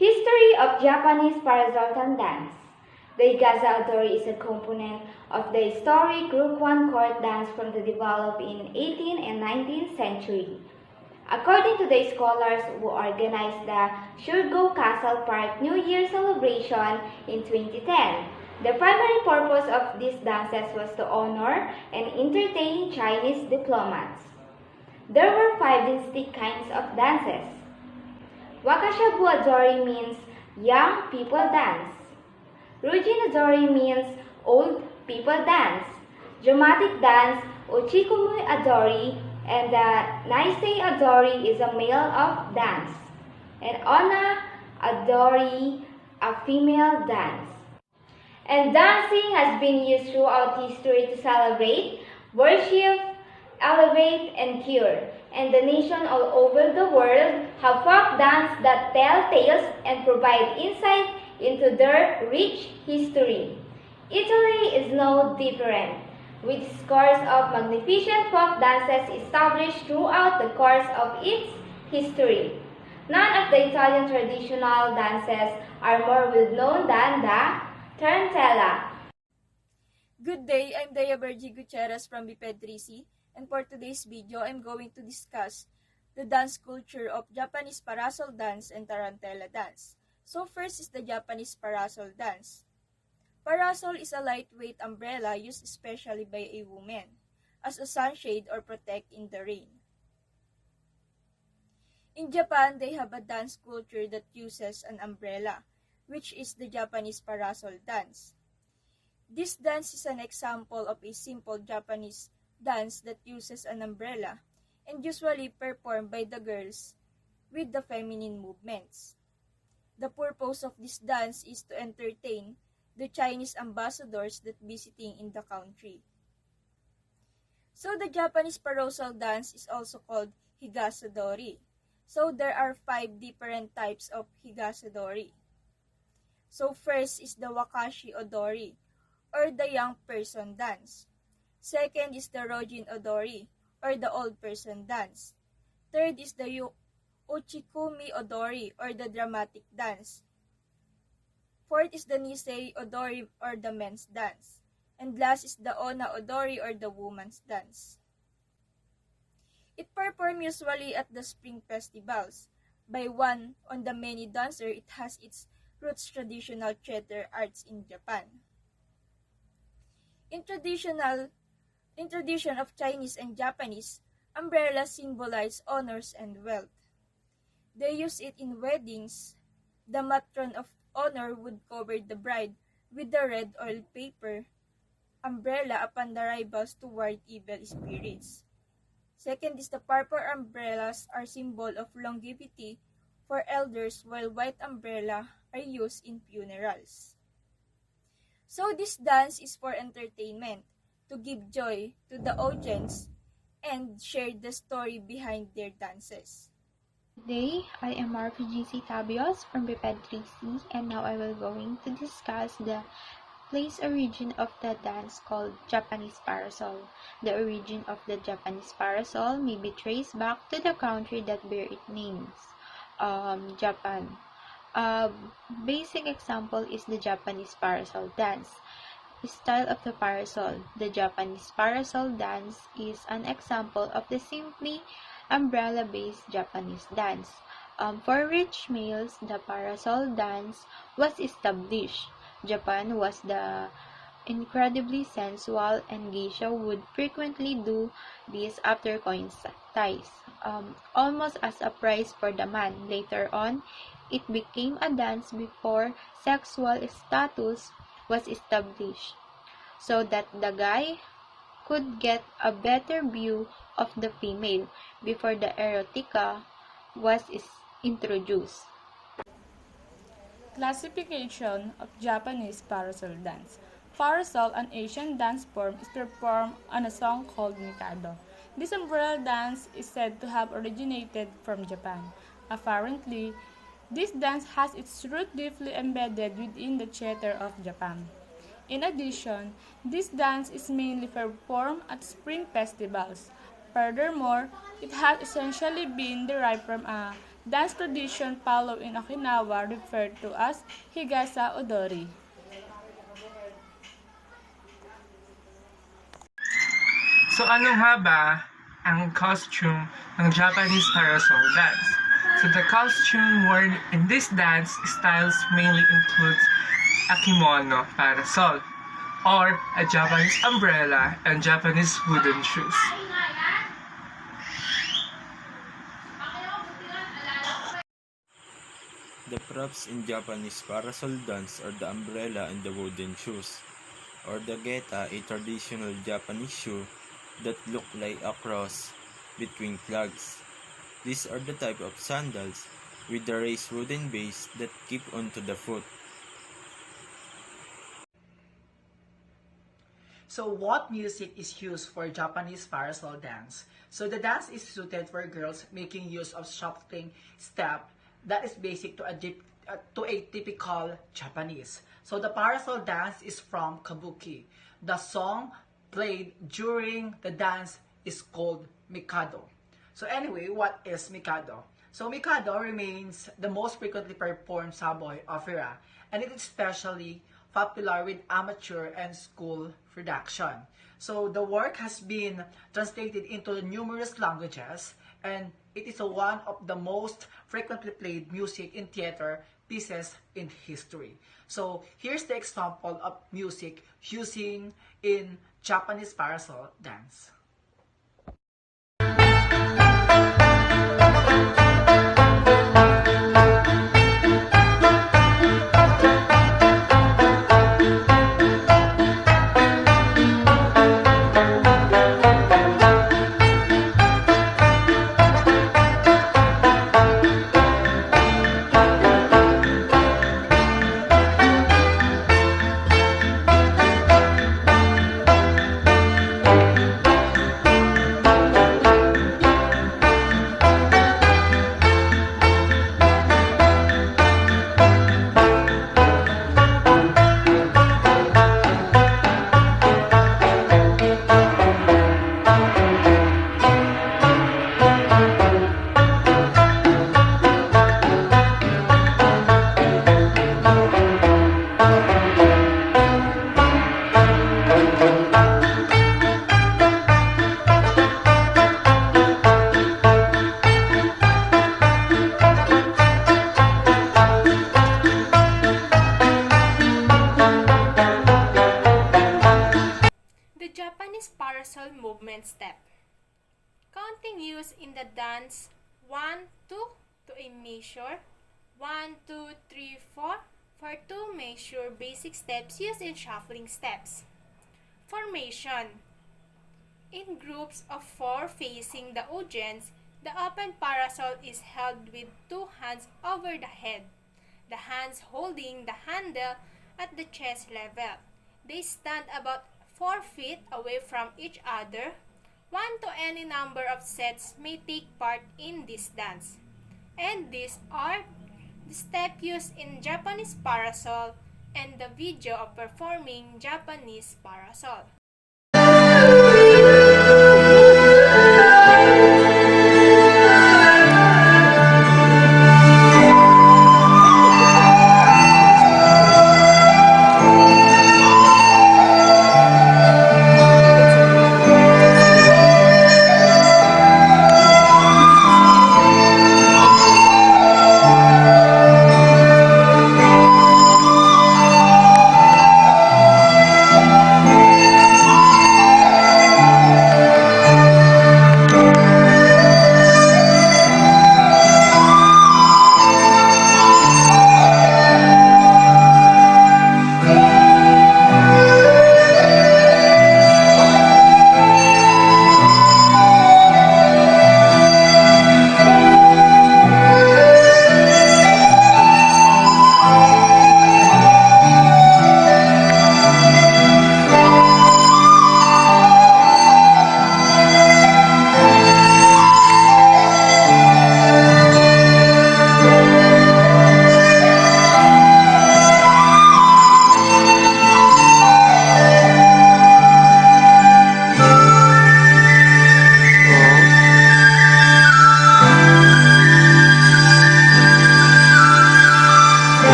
History of Japanese Parasol dance. The Higaza Adori is a component of the historic Rukwan court dance from the developed in 18th and 19th century. According to the scholars who organized the Shurgo Castle Park New Year celebration in 2010, the primary purpose of these dances was to honor and entertain Chinese diplomats. There were 5 distinct kinds of dances. Wakashabu Adori means young people dance. Rujin Adori means old people dance. Dramatic dance Uchikumui Adori and Naisei Adori is a male of dance. And Ona Adori a female dance. And dancing has been used throughout history to celebrate, worship, elevate, and cure. And the nation all over the world have folk dance that tell tales and provide insight into their rich history. Italy is no different, with scores of magnificent folk dances established throughout the course of its history. None of the Italian traditional dances are more well-known than the Tarantella. Good day, I'm Dea Bergi Gutierrez from BPED-3C, and for today's video, I'm going to discuss the dance culture of Japanese Parasol dance and Tarantella dance. So first is the Japanese Parasol dance. Parasol is a lightweight umbrella used especially by a woman as a sunshade or protect in the rain. In Japan, they have a dance culture that uses an umbrella, which is the Japanese Parasol dance. This dance is an example of a simple Japanese dance that uses an umbrella and usually performed by the girls with the feminine movements. The purpose of this dance is to entertain the Chinese ambassadors that visiting in the country. So the Japanese Parasol dance is also called Higasadori. So there are 5 different types of Higasadori. So first is the Wakashi Odori, or the young person dance. Second is the Rojin Odori, or the old person dance. Third is the Uchikumi Odori, or the dramatic dance. Fourth is the Nisei Odori, or the men's dance. And last is the Ona Odori, or the woman's dance. It performed usually at the spring festivals. By one on the many dancer, it has its roots traditional theater arts in Japan. In tradition of Chinese and Japanese, umbrellas symbolize honors and wealth. They use it in weddings. The matron of honor would cover the bride with the red oil paper umbrella upon the arrivals to ward evil spirits. Second is the purple umbrellas are symbol of longevity for elders, while white umbrella are used in funerals. So this dance is for entertainment, to give joy to the audience and share the story behind their dances. Today, I am RPGC Tabios from BPED-3C, and now I will going to discuss the place origin of the dance called Japanese Parasol. The origin of the Japanese Parasol may be traced back to the country that bear its names, Japan. A basic example is the Japanese Parasol dance. The style of the parasol. The Japanese Parasol dance is an example of the simply umbrella-based Japanese dance. For rich males, the parasol dance was established. Japan was the incredibly sensual, and geisha would frequently do this after coin ties, almost as a prize for the man. Later on, it became a dance before sexual status was established, so that the guy could get a better view of the female before the erotica was introduced. Classification of Japanese Parasol dance. Parasol, an Asian dance form, is performed on a song called Mikado. This umbrella dance is said to have originated from Japan. Apparently, this dance has its root deeply embedded within the theater of Japan. In addition, this dance is mainly performed at spring festivals. Furthermore, it has essentially been derived from a Dance tradition followed in Okinawa referred to as Higasa Odori. So ano nga ba ang costume ng Japanese parasol dance? So the costume worn in this dance styles mainly includes a kimono parasol or a Japanese umbrella and Japanese wooden shoes. The props in Japanese parasol dance are the umbrella and the wooden shoes, or the geta, a traditional Japanese shoe that look like a cross between flags. These are the type of sandals with the raised wooden base that keep onto the foot. So what music is used for Japanese parasol dance? So the dance is suited for girls making use of shuffling step that is basic to a typical Japanese. So the parasol dance is from Kabuki. The song played during the dance is called Mikado. So anyway, what is Mikado? So Mikado remains the most frequently performed Saboy opera, and it is especially popular with amateur and school production. So the work has been translated into numerous languages, and it is one of the most frequently played music in theater pieces in history. So here's the example of music using in Japanese parasol dance. Parasol movement step. Counting used in the dance 1, 2 to a measure 1, 2, 3, 4 for 2 measure basic steps used in shuffling steps. Formation. In groups of 4 facing the audience, the open parasol is held with 2 hands over the head, the hands holding the handle at the chest level. They stand about 4 feet away from each other. 1 to any number of sets may take part in this dance. And these are the steps used in Japanese parasol and the video of performing Japanese parasol.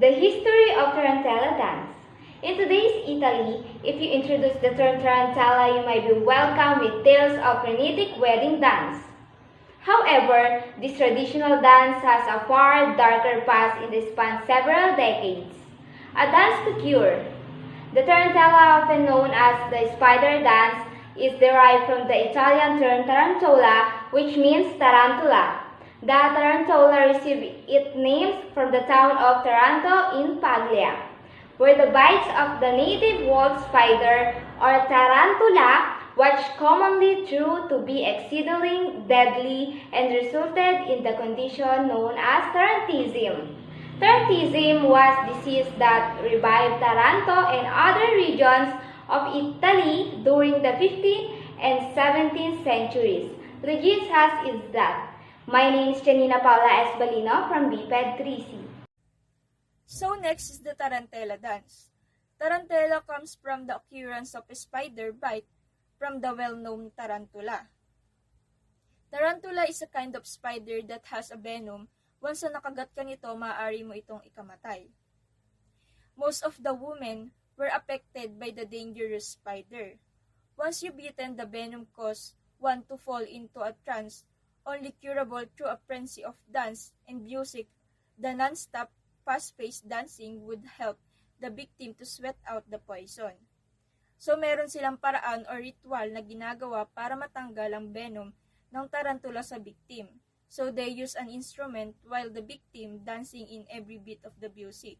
The history of Tarantella dance. In today's Italy, if you introduce the term Tarantella, you might be welcomed with tales of frenetic wedding dance. However, this traditional dance has a far darker past in the span several decades. A dance to cure. The Tarantella, often known as the spider dance, is derived from the Italian term tarantola, which means tarantula. The tarantula received its name from the town of Taranto in Puglia, where the bites of the native wolf spider or tarantula was commonly true to be exceedingly deadly and resulted in the condition known as tarantism. Tarantism was disease that revived Taranto and other regions of Italy during the 15th and 17th centuries. Legit as is that. My name is Janina Paula Esbalino from BPED 3C. So next is the Tarantella dance. Tarantella comes from the occurrence of a spider bite from the well-known tarantula. Tarantula is a kind of spider that has a venom. Once na nakagat ka nito, maaari mo itong ikamatay. Most of the women were affected by the dangerous spider. Once you bitten, the venom caused one to fall into a trance, only curable through a frenzy of dance and music. The non-stop, fast-paced dancing would help the victim to sweat out the poison. So meron silang paraan o ritual na ginagawa para matanggal ang venom ng tarantula sa victim. So they use an instrument while the victim dancing in every beat of the music.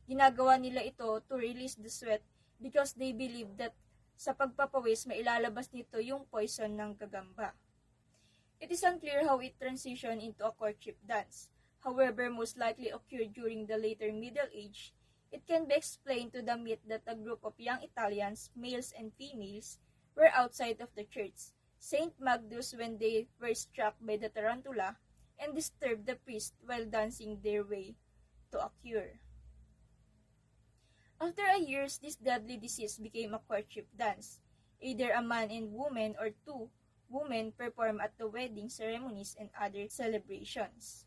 Ginagawa nila ito to release the sweat because they believe that sa pagpapawis mailalabas nito yung poison ng gagamba. It is unclear how it transitioned into a courtship dance. However, most likely occurred during the later Middle Age. It can be explained to the myth that a group of young Italians, males and females, were outside of the church, Saint Magnus, when they were struck by the tarantula and disturbed the priest while dancing their way to a cure. After a years, this deadly disease became a courtship dance. Either a man and woman or two women perform at the wedding ceremonies and other celebrations.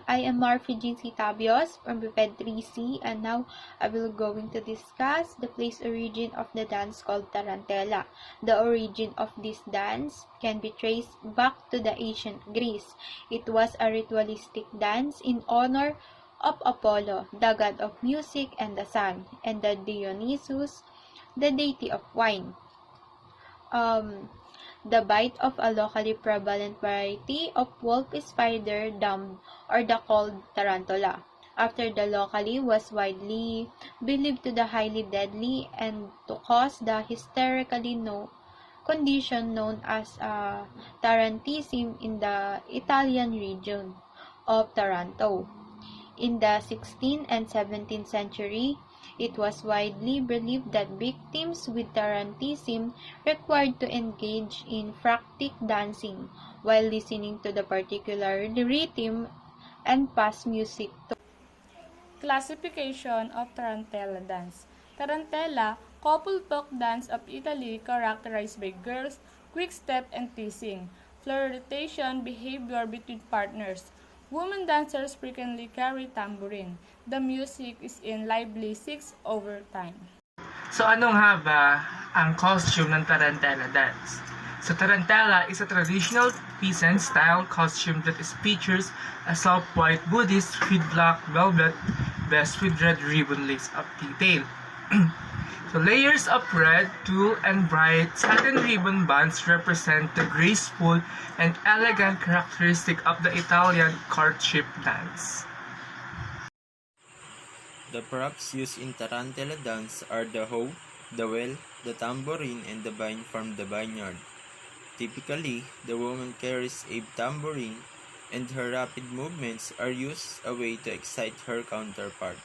I am Marfigisi Tabios from BPED 3C, and now I will going to discuss the place origin of the dance called Tarantella. The origin of this dance can be traced back to the ancient Greece. It was a ritualistic dance in honor of Apollo, the god of music and the sun, and the Dionysus, the deity of wine. The bite of a locally prevalent variety of wolf spider dubbed or the called tarantula. After the locally was widely believed to be highly deadly and to cause the hysterically condition known as tarantism in the Italian region of Taranto. In the 16th and 17th century, it was widely believed that victims with tarantism required to engage in frantic dancing while listening to the particular rhythm and fast music. Classification of Tarantella dance. Tarantella, couple folk dance of Italy characterized by girls, quick step and teasing, flirtation behavior between partners. Women dancers frequently carry tambourine. The music is in lively 6/8 time. So ano nga ba ang costume ng Tarantella dance? So Tarantella is a traditional peasant-style costume that features a soft white bodice with black velvet vest with red ribbon lace up detail. So layers of red, tulle, and bright satin ribbon bands represent the graceful and elegant characteristic of the Italian courtship dance. The props used in Tarantella dance are the hoe, the well, the tambourine, and the vine from the vineyard. Typically, the woman carries a tambourine, and her rapid movements are used a way to excite her counterpart.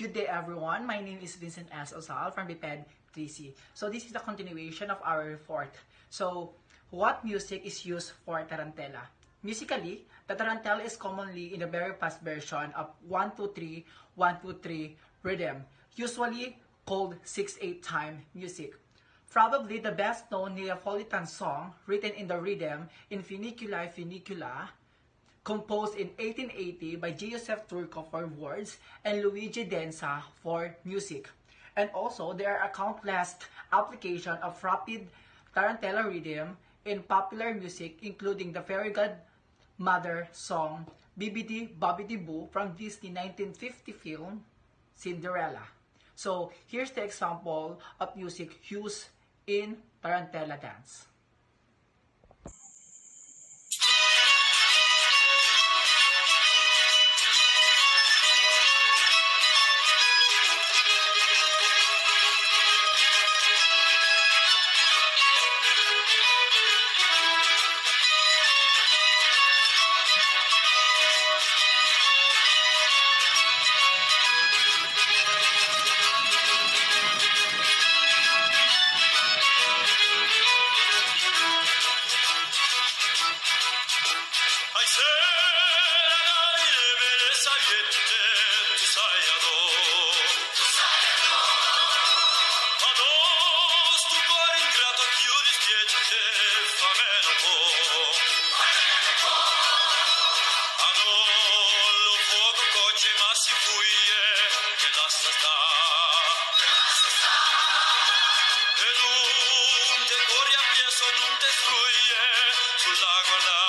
Good day everyone, my name is Vincent S. Osal from BPED 3C. So this is the continuation of our report. So what music is used for Tarantella? Musically, the Tarantella is commonly in a very fast version of 1-2-3, 1-2-3 rhythm, usually called 6/8 time music. Probably the best known Neapolitan song written in the rhythm in Funicula Funicula composed in 1880 by Joseph Turco for words and Luigi Denza for music. And also, there are a countless application of rapid Tarantella rhythm in popular music, including the fairy godmother song Bibbidi Bobbidi Boo from Disney 1950 film Cinderella. So, here's the example of music used in Tarantella dance. Ay serenade bere sayette tu sayado Ados tu cor ingrato chiudi spiegete fameno po Adollo fuoco coce ma si fuie che la sta E non te corri a pieso non te struie sulla guarda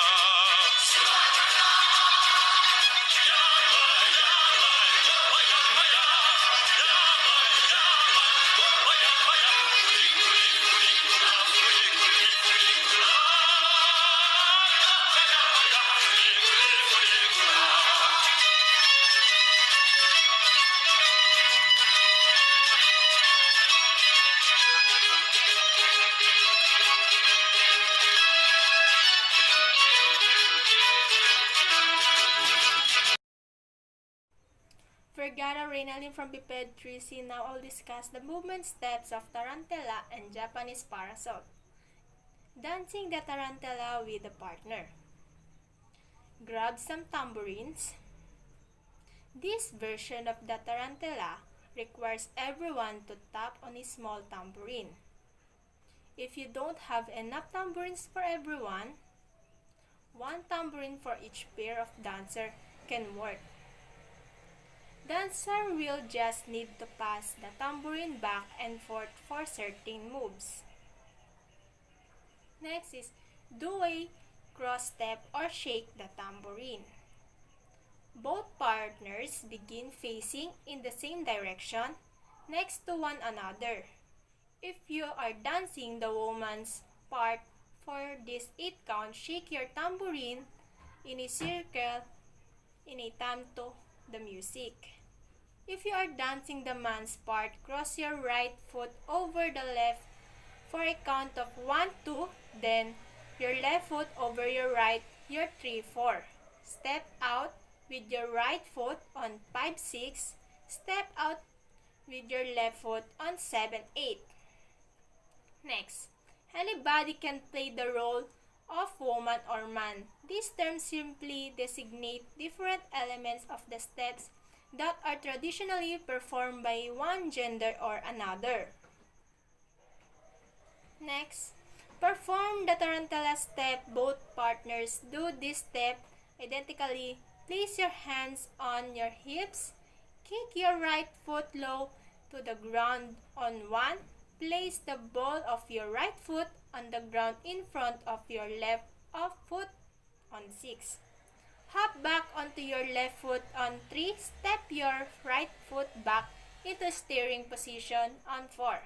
Vergara Reynalin from Biped 3C now will discuss the movement steps of Tarantella and Japanese Parasol. Dancing the Tarantella with a partner. Grab some tambourines. This version of the Tarantella requires everyone to tap on a small tambourine. If you don't have enough tambourines for everyone, one tambourine for each pair of dancer can work. Dancer will just need to pass the tambourine back and forth for certain moves. Next is do a cross step or shake the tambourine. Both partners begin facing in the same direction next to one another. If you are dancing the woman's part for this 8 count, shake your tambourine in a circle in a time to the music. If you are dancing the man's part, cross your right foot over the left for a count of 1, 2, then your left foot over your right, your 3, 4. Step out with your right foot on 5, 6. Step out with your left foot on 7, 8. Next, anybody can play the role of woman or man. These terms simply designate different elements of the steps that are traditionally performed by one gender or another. Next, perform the Tarantella step. Both partners do this step identically. Place your hands on your hips. Kick your right foot low to the ground on 1. Place the ball of your right foot on the ground in front of your left foot on 6. Hop back onto your left foot on 3. Step your right foot back into steering position on 4.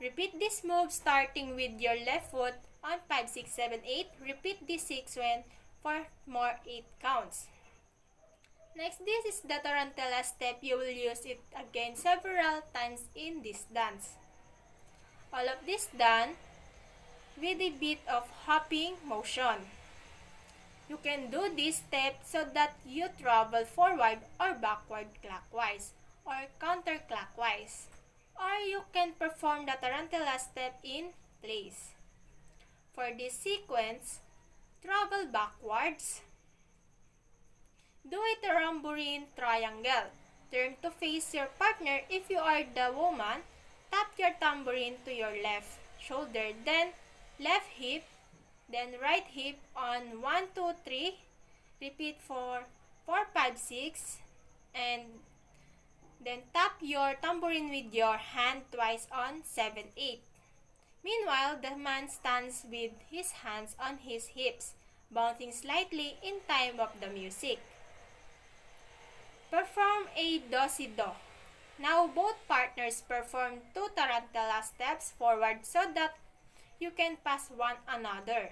Repeat this move starting with your left foot on 5, 6, 7, 8. Repeat this sequence for more 8 counts. Next, this is the Tarantella step. You will use it again several times in this dance. All of this done with a bit of hopping motion. You can do this step so that you travel forward or backward clockwise or counterclockwise. Or you can perform the Tarantella step in place. For this sequence, travel backwards. Do a tambourine triangle. Turn to face your partner. If you are the woman, tap your tambourine to your left shoulder, then left hip, then right hip on 1, 2, 3. Repeat for 4, 5, 6, and then tap your tambourine with your hand twice on 7, 8. Meanwhile, the man stands with his hands on his hips, bouncing slightly in time of the music. Perform a do-si-do. Now both partners perform 2 tarantella steps forward so that you can pass one another.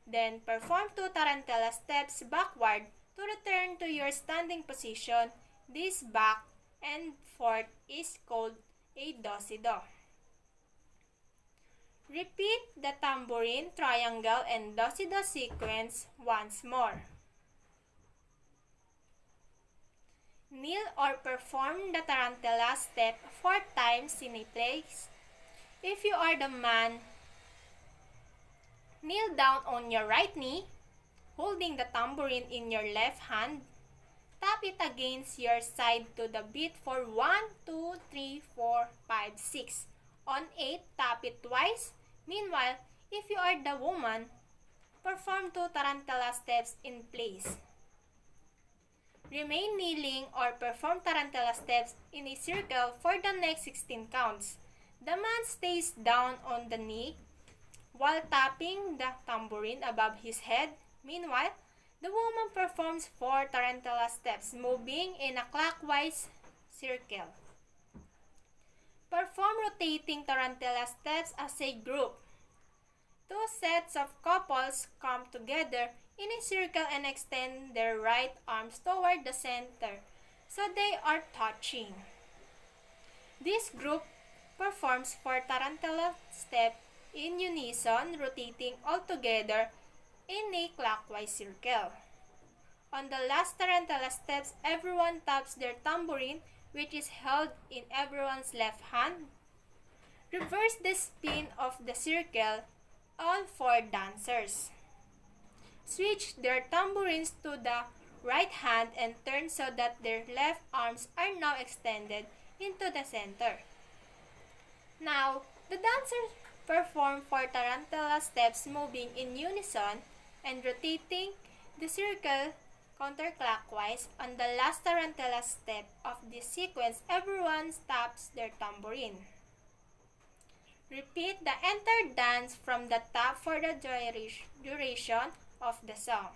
Then perform 2 tarantella steps backward to return to your standing position. This back and forth is called a do-si-do. Repeat the tambourine, triangle, and do-si-do sequence once more. Kneel or perform the tarantella step 4 times in a place. If you are the man, kneel down on your right knee, holding the tambourine in your left hand. Tap it against your side to the beat for 1, 2, 3, 4, 5, 6. On 8, tap it twice. Meanwhile, if you are the woman, perform 2 tarantella steps in place. Remain kneeling or perform tarantella steps in a circle for the next 16 counts. The man stays down on the knee while tapping the tambourine above his head. Meanwhile, the woman performs 4 tarantella steps, moving in a clockwise circle. Perform rotating tarantella steps as a group. 2 sets of couples come together in a circle and extend their right arms toward the center so they are touching. This group performs 4 tarantella steps in unison, rotating all together in a clockwise circle. On the last tarantella steps, everyone taps their tambourine, which is held in everyone's left hand. Reverse the spin of the circle, all 4 dancers. Switch their tambourines to the right hand and turn so that their left arms are now extended into the center. Now, the dancers perform 4 tarantella steps moving in unison and rotating the circle counterclockwise. On the last tarantella step of this sequence, everyone taps their tambourine. Repeat the entire dance from the top for the duration of the song.